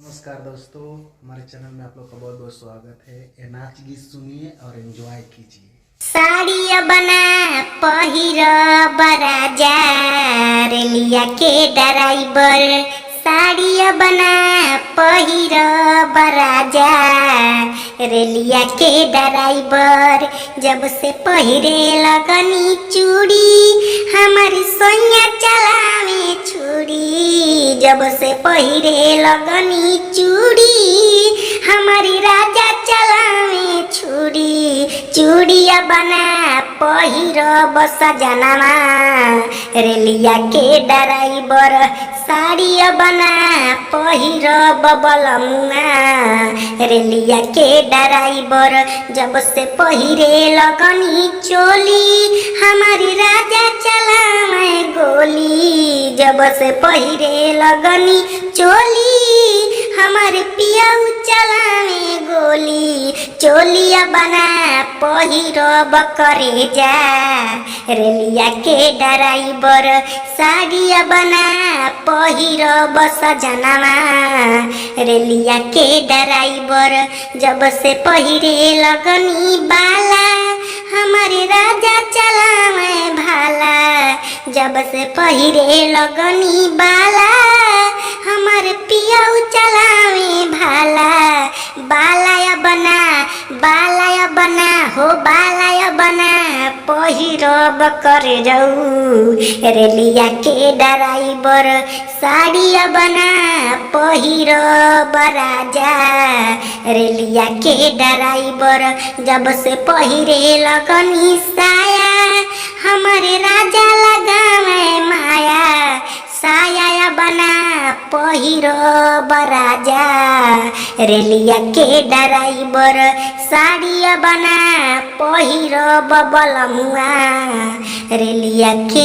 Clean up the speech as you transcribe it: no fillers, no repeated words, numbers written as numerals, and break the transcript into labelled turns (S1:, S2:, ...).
S1: नमस्कार दोस्तों, हमारे चैनल में आप लोग का बहुत बहुत स्वागत है। ये नाच गीत सुनिए और एंजॉय कीजिए।
S2: साड़िया बना पहिर बराजा रेलिया के ड्राइवर। साड़िया बना पहिर बराजा रेलिया के ड्राइवर। जब से पहिरे लगनी चूड़ी हमारी सोनिया चलावे छुरी। जब से पहिरे लगनी चूड़ी हमारी राजा चलावे छुरी। चूड़िया बना पहिर बस जनामा रेलिया के ड्राइवर। साड़िया बना पहिर बबल मुआ रेलिया के ड्राइवर। जब से पहिरे लगनी चोली हमारी राजा चलावे गोली। जब से पहिरे लगनी चोली हमारे पिया चलावे गोली। चोलिया बना पहिर बकरे जा रेलिया के ड्राइवर। साड़िया बना पहिर बस जनामा रेलिया के ड्राइवर। जब से पहिरे लगनी बाला हमारे राजा चलावे भाला। जब से पहिरे लगनी बाला हमारे पिया चलावे भाला। बालाया बना हो बालाया बना पहिर बकरे जाऊ रेलिया के ड्राइवर। साड़िया बना पहिर बराजा रेलिया के ड्राइवर। जब से पहिरे लगनी साया हमारे राजा लगावे माया। साया बना पहिर बराजा रेलिया के ड्राइवर। साड़िया बना पहिर बबल मुआ रेलिया के